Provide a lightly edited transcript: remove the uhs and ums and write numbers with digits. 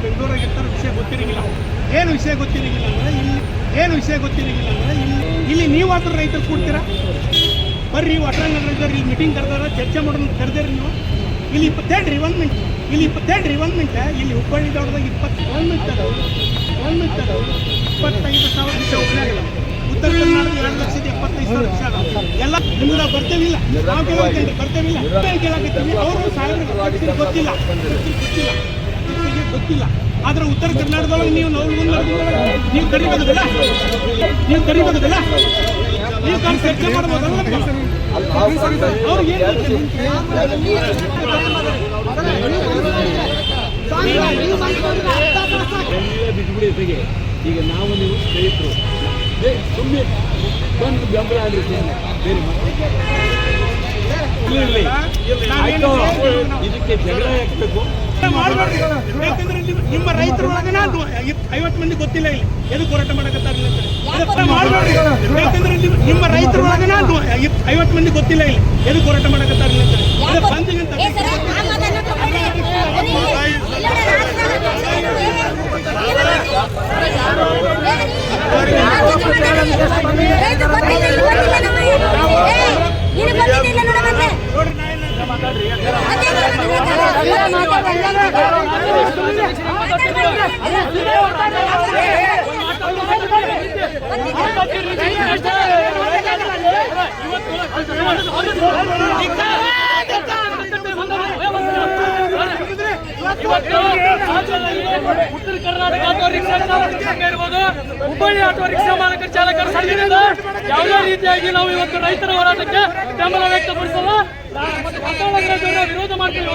ಬೆಂಗಳೂರಾಗಿರ್ತಾರೆ, ವಿಷಯ ಗೊತ್ತಿರಂಗಿಲ್ಲ. ಏನು ವಿಷಯ ಗೊತ್ತಿರಂಗಿಲ್ಲ ಅಂದರೆ ಇಲ್ಲಿ ನೀವಾದ್ರೂ ರೈತರು ಕೂಡ್ತೀರಾ? ಬರ್ರಿ, ಒಟ್ರಂಗ ರೈತರು ಇಲ್ಲಿ ಮೀಟಿಂಗ್ ಕರೆದಾರ, ಚರ್ಚೆ ಮಾಡೋಣ ಕರೆದಿರಿ ನೀವು. ಇಲ್ಲಿ 27 1 ಮಿನಿಟ್ ಇಲ್ಲಿ ಹುಬ್ಬಳ್ಳಿ ದೌಡದಾಗ 25,000 ವಿಷಯ ಒಬ್ಬನಾಗಲ್ಲ. ಉತ್ತರ ಕರ್ನಾಟಕ 2,75,000 ವಿಷಯ ಎಲ್ಲ ನಿಮ್ಗೆ ನಾವು ಬರ್ತೇವಿಲ್ಲ, ನಾವು ಬರ್ತೇವಿಲ್ಲ ಕೇಳಾಕತ್ತೀವಿ. ಅವರು ಗೊತ್ತಿಲ್ಲ. ಆದ್ರೆ ಉತ್ತರ ಕರ್ನಾಟಕದೊಳಗೆ ನೀವು ನೀವು ಕರಿಬೋದಿಲ್ಲ, ನೀವು ಚರ್ಚೆ ಮಾಡ್ಬೋದಲ್ಲ. ಅವ್ರಿಗೆ ಬಿಟ್ಬಿಡಿ ಜೊತೆಗೆ. ಈಗ ನಾವು ನೀವು ಸ್ನೇಹಿತರು ಸುಮ್ಮನೆ ಬಂದು ಬೆಂಬಲ ಆದ್ರೆ ಬೇರೆ ಇದಕ್ಕೆ ಜಗಳ ಹಾಕ್ಬೇಕು ಮಾಡಬಾರ್ದು. ಯಾಕಂದ್ರೆ ನಿಮ್ಮ ರೈತರೊಳಗೆ 50 ಮಂದಿ ಗೊತ್ತಿಲ್ಲ ಇಲ್ಲಿ ಎದಕ್ಕೆ ಹೋರಾಟ ಮಾಡಕತ್ತಾರಿಲ್ಲ ಅಂತ ಮಾಡಬಾರ್ದು. ಯಾಕಂದ್ರೆ ನಿಮ್ಮ ರೈತರೊಳಗೆ 50 ಮಂದಿ ಗೊತ್ತಿಲ್ಲ ಇಲ್ಲಿ ಎದಕ್ಕೆ ಹೋರಾಟ ಮಾಡಕತ್ತಾರಿಲ್ಲ ಅಂತ ಬಂದಿಗಂತ ಉತ್ತರ ಕರ್ನಾಟಕ ಆಟೋ ರಿಕ್ಷಾ ಚಾಲಕರ ಸಂಘ ಇರ್ಬೋದು, ಹುಬ್ಬಳ್ಳಿ ಆಟೋ ರಿಕ್ಷಾ ಮಾಲಕರ ಚಾಲಕರ ಸಂಘದಿಂದ ಯಾವುದೇ ರೀತಿಯಾಗಿ ನಾವು ಇವತ್ತು ರೈತರ ಹೋರಾಟಕ್ಕೆ ಬೆಂಬಲ ವ್ಯಕ್ತಪಡಿಸಲ್ಲ, ವಿರೋಧ ಮಾಡ್ತೀವಿ.